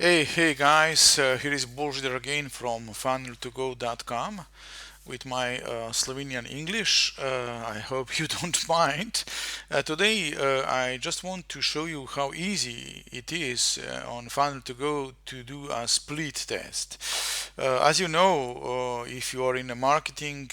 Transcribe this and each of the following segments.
Hey guys, here is Božidar again from funnel2go.com with my Slovenian English. I hope you don't mind. Today I just want to show you how easy it is on Funnel2Go to do a split test. As you know, if you are in a marketing,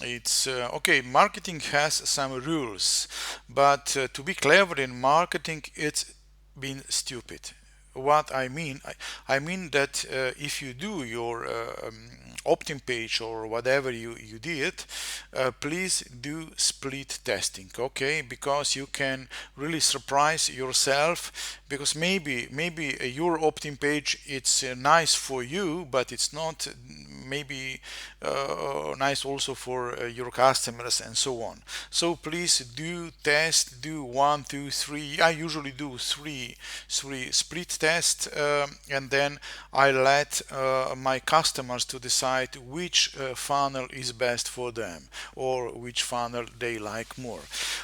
it's okay. Marketing has some rules, but to be clever in marketing, it's been stupid. What I mean that if you do your opt-in page or whatever you did, please do split testing, okay? Because you can really surprise yourself. Because maybe your opt-in page it's nice for you, but it's not maybe nice also for your customers and so on. So please do test, do one, two, three. I usually do three split tests, and then I let my customers to decide which funnel is best for them or which funnel they like more.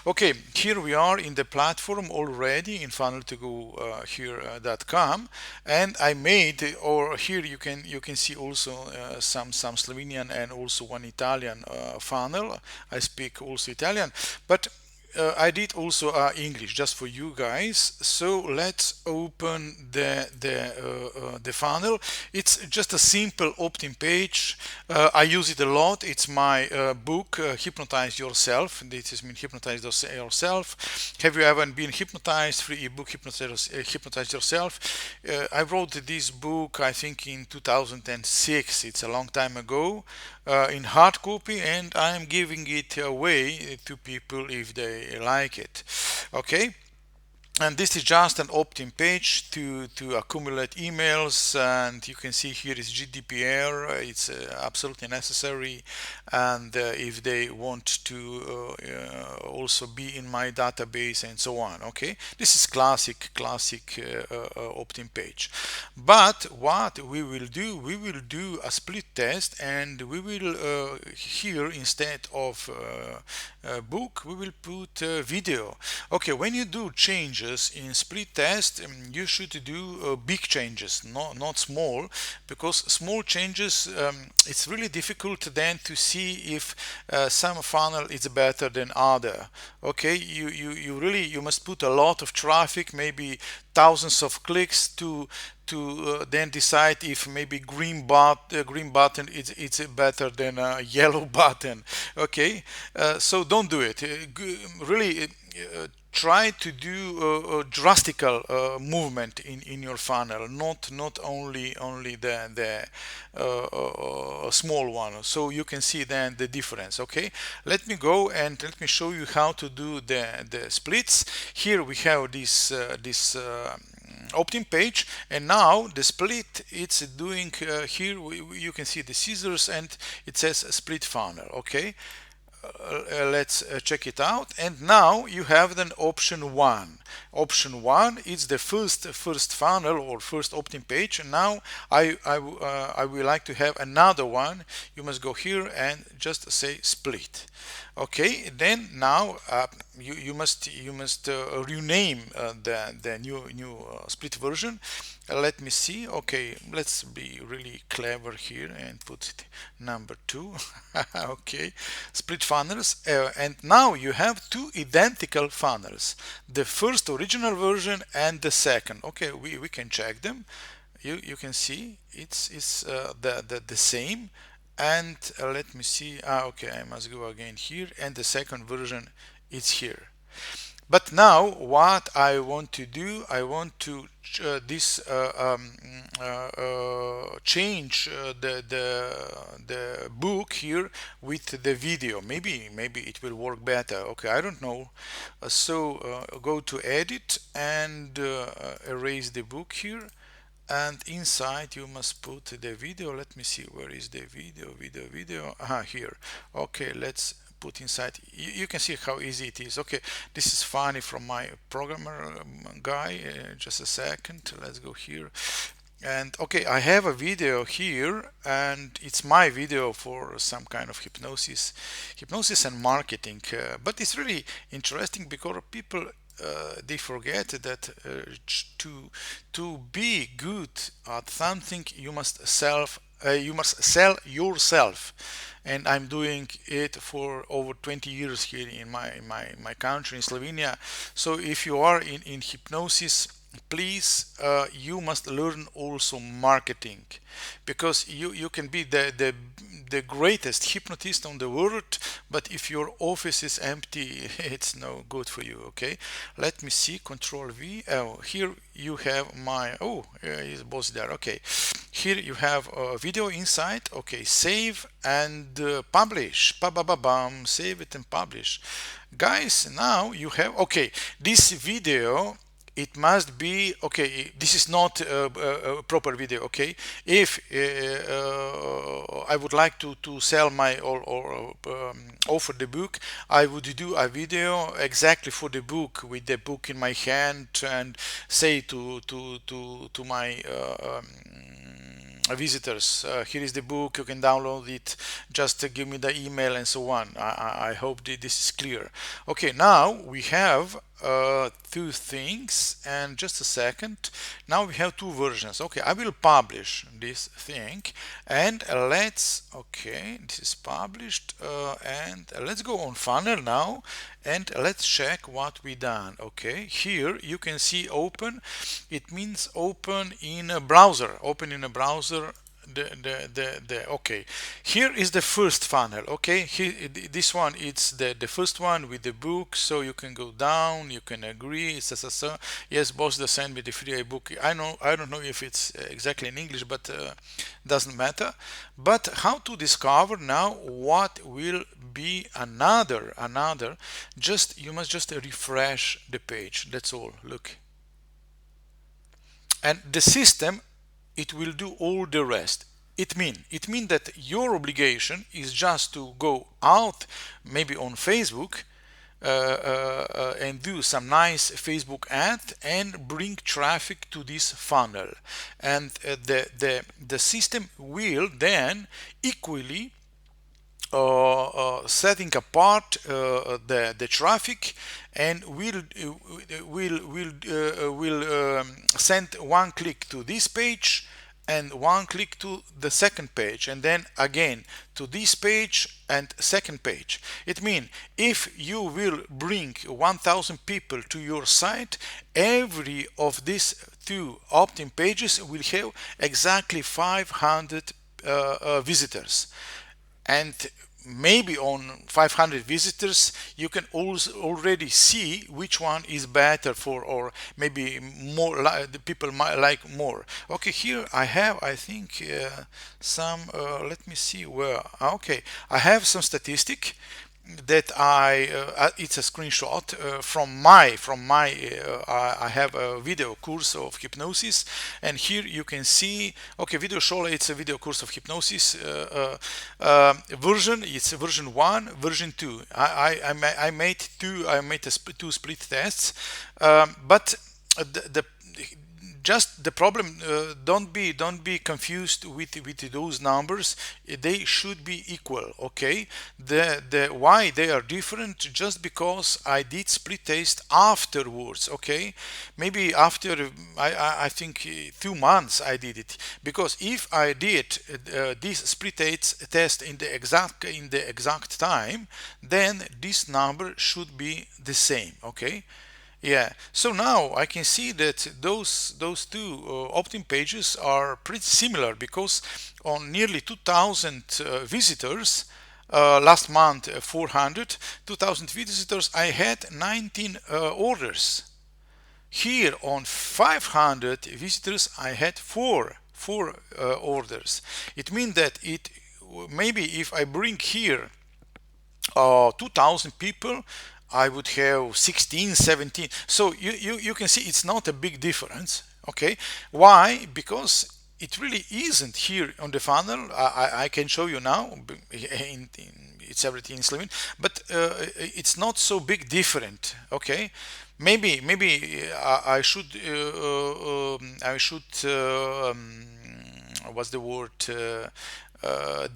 Okay, here we are in the platform already in funnel2go here.com, and I made, or here you can see also some Slovenian and also one Italian funnel. I speak also Italian, but I did also English just for you guys. So let's open the funnel. It's just a simple opt-in page. I use it a lot. It's my book, Hypnotize Yourself. This has been Hypnotize Yourself. Have you ever been hypnotized? Free ebook, Hypnotize Yourself. I wrote this book, I think, in 2006. It's a long time ago, in hard copy, and I'm giving it away to people if they like it. Okay, and this is just an opt-in page to accumulate emails, and you can see here is GDPR. It's absolutely necessary, and if they want to also be in my database and so on. Okay, this is classic opt-in page. But what we will do a split test, and we will here, instead of book, we will put video. Okay, when you do changes in split test, you should do big changes, not small, because small changes, it's really difficult then to see if some funnel is better than other. Okay, you really, you must put a lot of traffic, maybe thousands of clicks to then decide if maybe green button is better than a yellow button. Okay, so don't do it. Really try to do a drastic movement in your funnel, not only the small one, so you can see then the difference. Okay, let me go and let me show you how to do the splits. Here we have this opt-in page, and now the split it's doing here you can see the scissors and it says split funnel. Okay, let's check it out. And now you have then option one. Option one is the first funnel or first opt-in page, and now I would like to have another one. You must go here and just say split. Okay, then now you must rename the new split version. Let me see. Okay, let's be really clever here and put it number two. Okay, split funnels, and now you have two identical funnels, the first original version and the second. Okay, we can check them. You can see it's the same. And let me see. Okay, I must go again here, and the second version is here. But now what I want to do, I want to change the book here with the video. Maybe it will work better. Okay, I don't know. So go to edit and erase the book here, and inside you must put the video. Let me see, where is the video. Here. Okay, let's put inside. You can see how easy it is. Okay, this is funny from my programmer guy. Just a second, let's go here. And okay, I have a video here, and it's my video for some kind of hypnosis and marketing. But it's really interesting because people they forget that to be good at something you must sell yourself, and I'm doing it for over 20 years here in my country in Slovenia. So if you are in hypnosis, please you must learn also marketing, because you can be the greatest hypnotist on the world, but if your office is empty, it's no good for you. Okay, let me see, control V. Oh, here you have my, oh, is boss there. Okay, here you have a video inside. Okay, save and publish. Ba ba ba bam, save it and publish. Guys, now you have, okay, this video, it must be, okay, this is not a proper video. Okay, if I would like to sell my or offer the book, I would do a video exactly for the book, with the book in my hand, and say to my visitors, here is the book, you can download it, just give me the email and so on. I hope that this is clear. Okay, now we have two things, and just a second, now we have two versions. Okay, I will publish this thing, and let's, okay, this is published, and let's go on funnel now, and let's check what we done. Okay, here you can see open, it means open in a browser, okay, here is the first funnel. Okay, here, this one, it's the first one with the book, so you can go down, you can agree, so. Yes, boss, they send me the free book. I don't know if it's exactly in English, but doesn't matter. But how to discover now what will be another, just you must just refresh the page, that's all. Look, and the system, it will do all the rest. It mean that your obligation is just to go out, maybe on Facebook, and do some nice Facebook ad and bring traffic to this funnel, and the system will then equally setting apart the traffic, and will send one click to this page and one click to the second page, and then again to this page and second page. It means if you will bring 1000 people to your site, every of these two opt-in pages will have exactly 500 visitors, and maybe on 500 visitors you can also already see which one is better for, or maybe more the people might like more. Okay, here I have, I think, some let me see where, okay, I have some statistic that it's a screenshot from my I have a video course of hypnosis, and here you can see, okay, video show, it's a video course of hypnosis, version, it's version 1, version 2. I made two split tests, but the just the problem, don't be confused with those numbers. They should be equal. Okay, the why they are different, just because I did split test afterwards. Okay, maybe after I think 2 months I did it, because if I did this split test in the exact time, then this number should be the same. Okay. Yeah, so now I can see that those two opt-in pages are pretty similar, because on nearly 2000 visitors, last month 400, 2000 visitors, I had 19 orders. Here on 500 visitors, I had four orders. It means that it maybe if I bring here 2000 people, I would have 16, 17. So you can see it's not a big difference. Okay, why? Because it really isn't here on the funnel. I can show you now. It's everything in Slovene, but it's not so big different. Okay, maybe I should what's the word,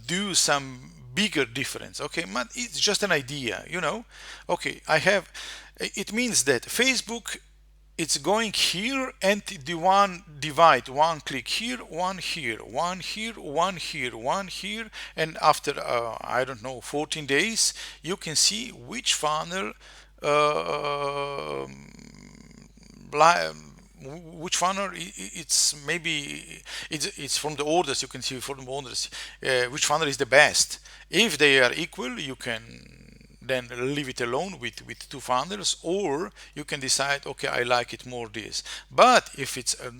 do some bigger difference. Okay, but it's just an idea, you know. Okay, I have, it means that Facebook, it's going here and the one divide, one click here, one here, one here, one here, one here, and after I don't know, 14 days, you can see which funnel uh, which funnel it's maybe it's from the orders. You can see from the orders which funnel is the best. If they are equal, you can then leave it alone with two funnels, or you can decide, okay, I like it more this. But if it's a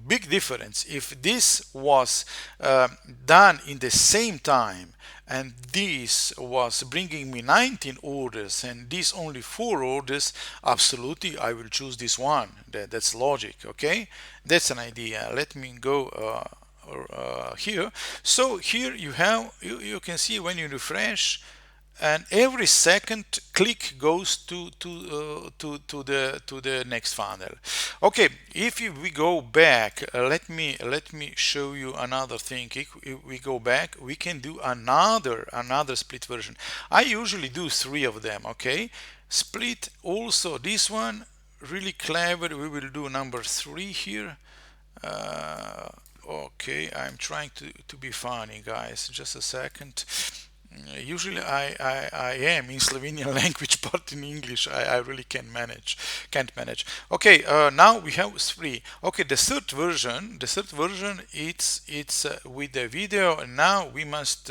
big difference, if this was done in the same time and this was bringing me 19 orders and this only 4 orders, absolutely I will choose this one. That's logic. Okay, that's an idea. Let me go here. So here you have, you can see when you refresh, and every second click goes to the next funnel. Okay, if we go back, let me show you another thing. If we go back, we can do another split version. I usually do 3 of them. Okay, split also this one, really clever. We will do number 3 here. Okay, I'm trying to be funny, guys, just a second. Usually I am in Slovenian language, but in English I really can't manage. Okay, now we have 3. Okay, the third version, it's with the video, and now we must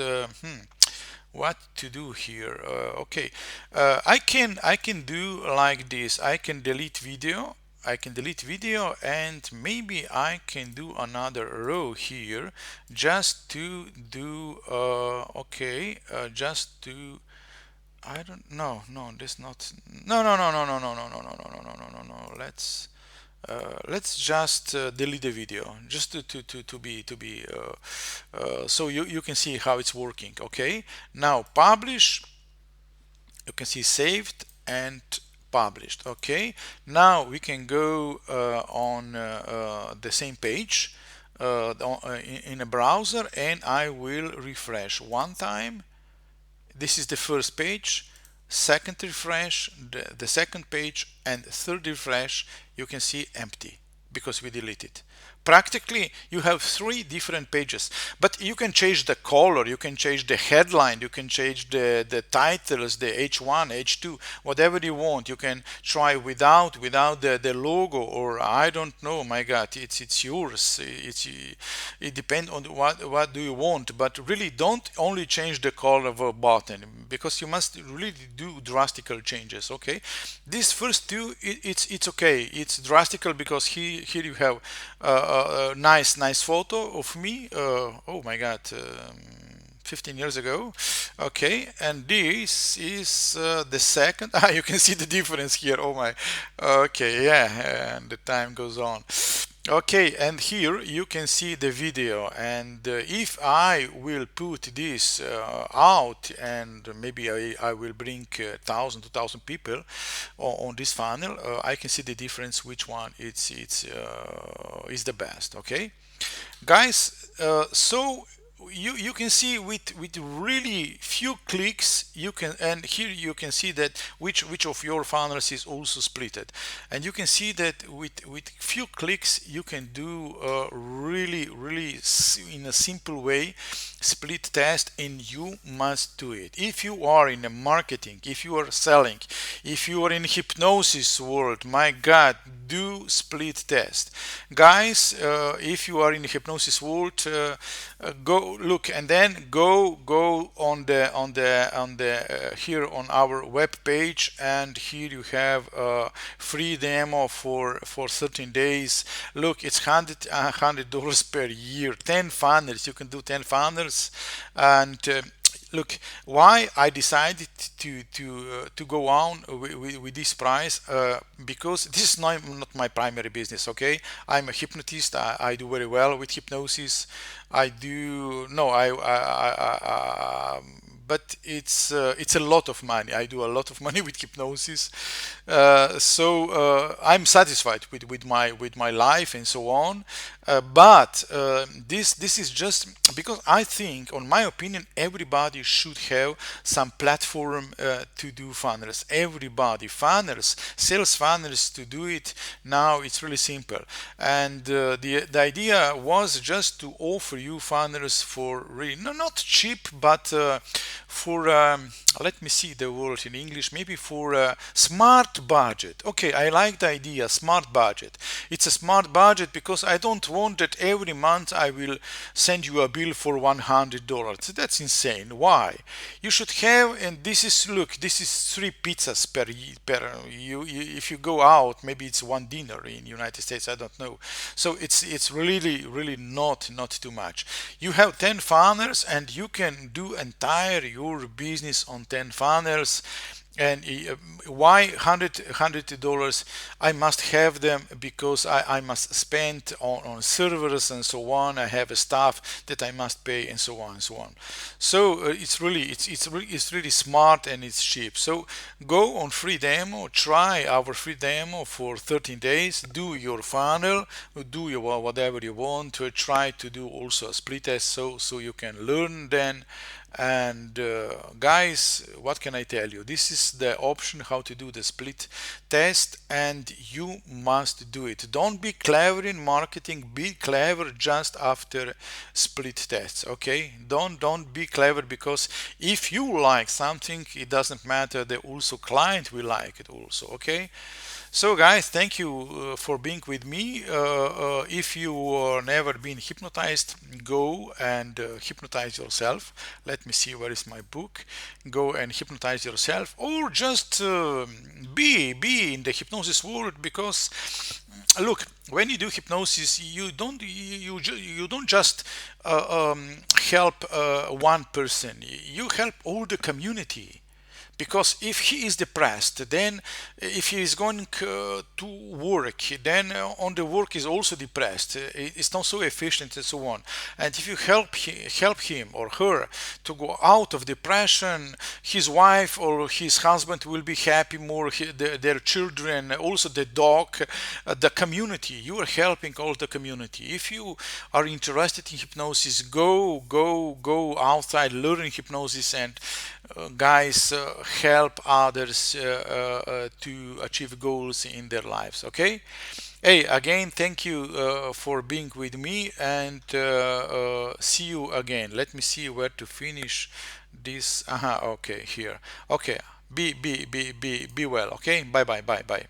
what to do here. Okay, I can do like this. I can delete video and maybe I can do another row here just to do okay, just to, I don't know, no, this not, no, no, no, no, no, no, no, no, no, no, no, no, no, no, no, let's just delete the video just to so you can see how it's working. Okay, now publish, you can see saved and published. Okay, now we can go on the same page in a browser, and I will refresh one time. This is the first page, second refresh, the second page, and third refresh. You can see empty because we deleted. Practically you have 3 different pages, but you can change the color, you can change the headline, you can change the titles, the H1, H2, whatever you want. You can try without the logo, or I don't know, my god, it's yours. It depends on what do you want, but really don't only change the color of a button, because you must really do drastical changes. Okay, these first 2, it's okay, it's drastical because here you have a nice photo of me. Oh my god, 15 years ago. Okay, and this is the second. You can see the difference here. Oh my. Okay, yeah, and the time goes on. Okay, and here you can see the video, and if I will put this out, and maybe I will bring 1,000 2,000 people on this funnel, I can see the difference, which one it's is the best. Okay, guys, so you can see with really few clicks you can, and here you can see that which of your funnels is also splitted, and you can see that with few clicks you can do really in a simple way split test, and you must do it. If you are in the marketing, if you are selling, if you are in hypnosis world, my god, do split test, guys. If you are in the hypnosis world, go look, and then go on the here on our web page, and here you have a free demo for 13 days. Look, it's $100 per year, 10 funnels. You can do 10 funnels, and look, why I decided to go on with this price, because this is not my primary business. Okay, I'm a hypnotist. I do very well with hypnosis. I do no but it's a lot of money. I do a lot of money with hypnosis, so I'm satisfied with my life and so on. But this is just because I think, on my opinion, everybody should have some platform to do funnels. Everybody, funnels, sales funnels, to do it now. It's really simple, and the idea was just to offer you funnels for really, no, not cheap, but for let me see the word in English, maybe for a smart budget. Okay, I like the idea, smart budget. It's a smart budget because I don't want that every month I will send you a bill for $100. That's insane. Why? You should have, and this is, look, this is 3 pizzas per if you go out, maybe it's one dinner in United States, I don't know. So it's really not too much. You have 10 funnels and you can do entire your business on 10 funnels. And why $100? I must have them because I must spend on servers and so on. I have a staff that I must pay, and so on and so on. So it's really smart, and it's cheap. So go on free demo, try our free demo for 13 days, do your funnel, do your whatever you want, to try to do also a split test, so you can learn then. And guys, what can I tell you? This is the option how to do the split test, and you must do it. Don't be clever in marketing, be clever just after split tests. Okay, don't be clever, because if you like something, it doesn't matter, the also client will like it also. Okay, so guys, thank you for being with me. If you never been hypnotized, go and hypnotize yourself. Let me see, where is my book. Go and hypnotize yourself, or just be in the hypnosis world, because look, when you do hypnosis, you don't just help one person. You help all the community. Because if he is depressed, then if he is going to work, then on the work is also depressed. It's not so efficient and so on. And if you help him or her to go out of depression, his wife or his husband will be happy more, their children, also the dog, the community. You are helping all the community. If you are interested in hypnosis, go outside, learn hypnosis, and guys, help others to achieve goals in their lives. Okay, hey, again, thank you for being with me, and see you again. Let me see where to finish this. Okay, here. Okay, be well. Okay, bye.